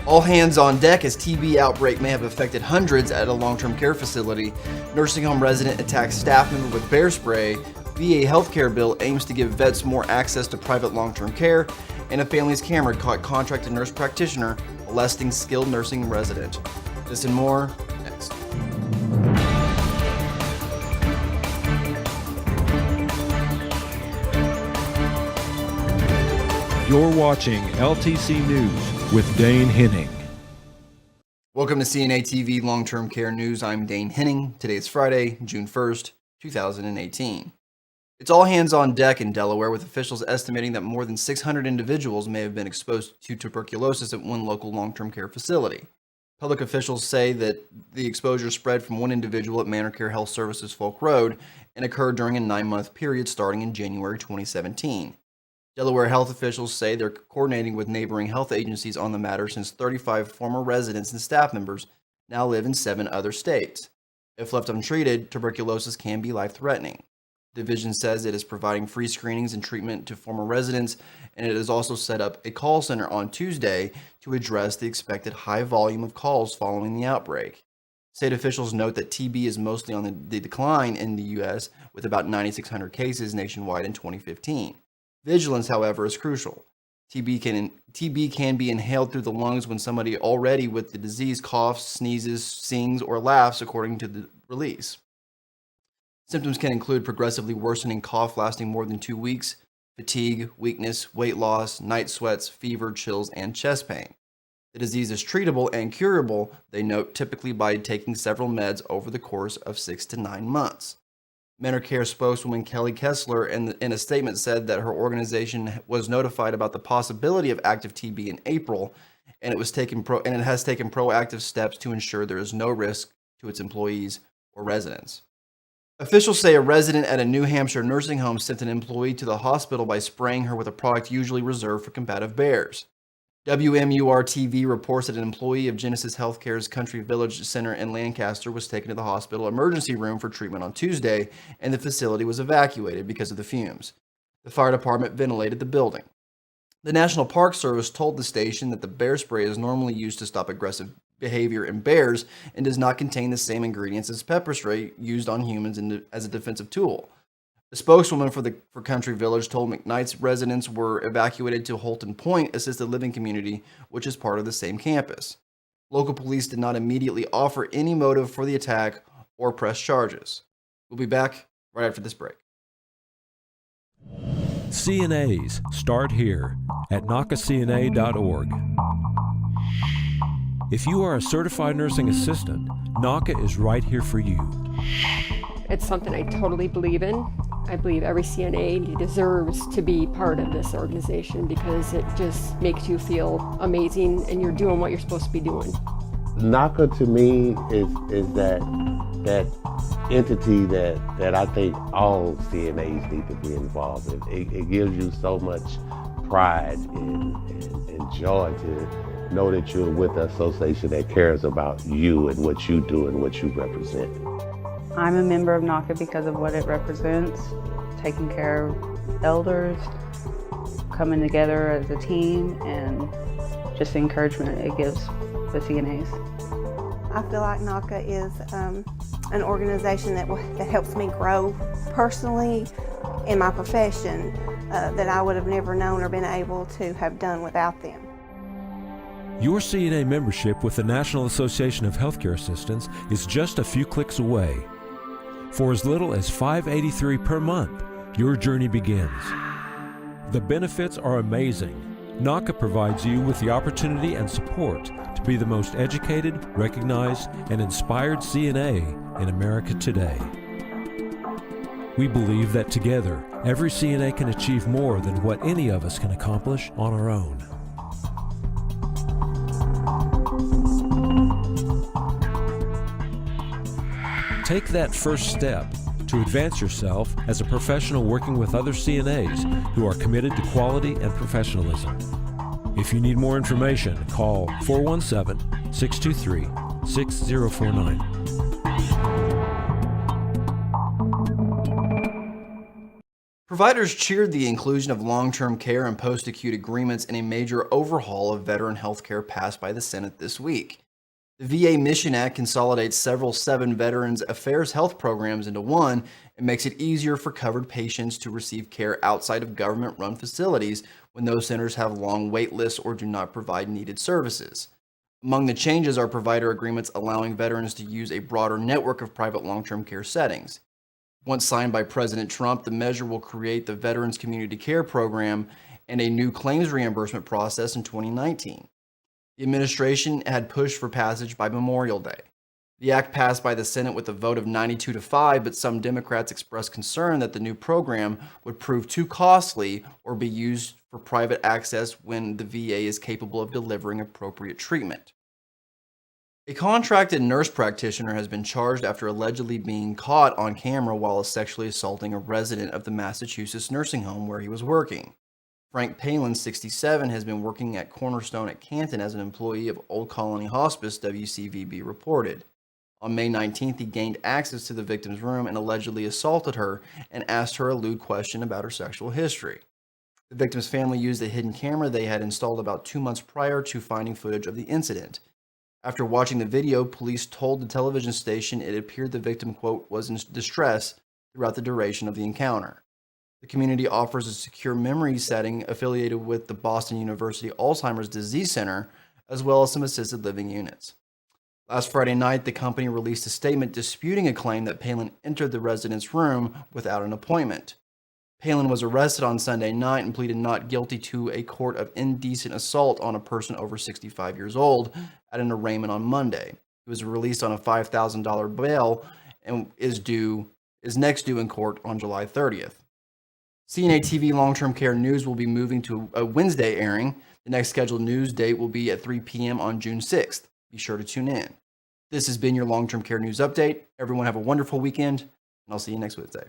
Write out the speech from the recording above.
All hands on deck as TB outbreak may have affected hundreds at a long-term care facility. Nursing home resident attacks staff member with bear spray. VA healthcare bill aims to give vets more access to private long-term care. And a family's camera caught contracted nurse practitioner molesting skilled nursing resident. This and more next. You're watching LTC News with Dane Henning. Welcome to CNA TV Long-Term Care News. I'm Dane Henning. Today is Friday, June 1st, 2018. It's all hands on deck in Delaware, with officials estimating that more than 600 individuals may have been exposed to tuberculosis at one local long-term care facility. Public officials say that the exposure spread from one individual at Manor Care Health Services Folk Road and occurred during a 9-month period starting in January 2017. Delaware health officials say they're coordinating with neighboring health agencies on the matter, since 35 former residents and staff members now live in 7 other states. If left untreated, tuberculosis can be life-threatening. The division says it is providing free screenings and treatment to former residents, and it has also set up a call center on Tuesday to address the expected high volume of calls following the outbreak. State officials note that TB is mostly on the decline in the U.S., with about 9,600 cases nationwide in 2015. Vigilance, however, is crucial. TB can be inhaled through the lungs when somebody already with the disease coughs, sneezes, sings, or laughs, according to the release. Symptoms can include progressively worsening cough lasting more than 2 weeks, fatigue, weakness, weight loss, night sweats, fever, chills, and chest pain. The disease is treatable and curable, they note, typically by taking several meds over the course of 6 to 9 months. Manor Care spokeswoman Kelly Kessler in a statement said that her organization was notified about the possibility of active TB in April, and it has taken proactive steps to ensure there is no risk to its employees or residents. Officials say a resident at a New Hampshire nursing home sent an employee to the hospital by spraying her with a product usually reserved for combative bears. WMUR-TV reports that an employee of Genesis Healthcare's Country Village Center in Lancaster was taken to the hospital emergency room for treatment on Tuesday, and the facility was evacuated because of the fumes. The fire department ventilated the building. The National Park Service told the station that the bear spray is normally used to stop aggressive behavior in bears and does not contain the same ingredients as pepper spray used on humans as a defensive tool. The spokeswoman for Country Village told McKnight's residents were evacuated to Holton Point Assisted Living Community, which is part of the same campus. Local police did not immediately offer any motive for the attack or press charges. We'll be back right after this break. CNAs start here at NACACNA.org. If you are a certified nursing assistant, NACA is right here for you. It's something I totally believe in. I believe every CNA deserves to be part of this organization because it just makes you feel amazing and you're doing what you're supposed to be doing. NACA to me is that entity that I think all CNAs need to be involved in. It gives you so much pride and joy to know that you're with an association that cares about you and what you do and what you represent. I'm a member of NACA because of what it represents, taking care of elders, coming together as a team, and just the encouragement it gives the CNAs. I feel like NACA is an organization that helps me grow personally in my profession that I would have never known or been able to have done without them. Your CNA membership with the National Association of Healthcare Assistants is just a few clicks away. For as little as $5.83 per month, your journey begins. The benefits are amazing. NACA provides you with the opportunity and support to be the most educated, recognized, and inspired CNA in America today. We believe that together, every CNA can achieve more than what any of us can accomplish on our own. Take that first step to advance yourself as a professional working with other CNAs who are committed to quality and professionalism. If you need more information, call 417-623-6049. Providers cheered the inclusion of long-term care and post-acute agreements in a major overhaul of veteran health care passed by the Senate this week. The VA Mission Act consolidates several 7 Veterans Affairs health programs into one and makes it easier for covered patients to receive care outside of government-run facilities when those centers have long wait lists or do not provide needed services. Among the changes are provider agreements allowing veterans to use a broader network of private long-term care settings. Once signed by President Trump, the measure will create the Veterans Community Care Program and a new claims reimbursement process in 2019. The administration had pushed for passage by Memorial Day. The act passed by the Senate with a vote of 92-5, but some Democrats expressed concern that the new program would prove too costly or be used for private access when the VA is capable of delivering appropriate treatment. A contracted nurse practitioner has been charged after allegedly being caught on camera while sexually assaulting a resident of the Massachusetts nursing home where he was working. Frank Palin, 67, has been working at Cornerstone at Canton as an employee of Old Colony Hospice, WCVB reported. On May 19th, he gained access to the victim's room and allegedly assaulted her and asked her a lewd question about her sexual history. The victim's family used a hidden camera they had installed about 2 months prior to finding footage of the incident. After watching the video, police told the television station it appeared the victim, quote, was in distress throughout the duration of the encounter. The community offers a secure memory setting affiliated with the Boston University Alzheimer's Disease Center, as well as some assisted living units. Last Friday night, the company released a statement disputing a claim that Palin entered the resident's room without an appointment. Palin was arrested on Sunday night and pleaded not guilty to a court of indecent assault on a person over 65 years old at an arraignment on Monday. He was released on a $5,000 bail and is next due in court on July 30th. CNA TV Long-Term Care News will be moving to a Wednesday airing. The next scheduled news date will be at 3 p.m. on June 6th. Be sure to tune in. This has been your Long-Term Care News Update. Everyone have a wonderful weekend, and I'll see you next Wednesday.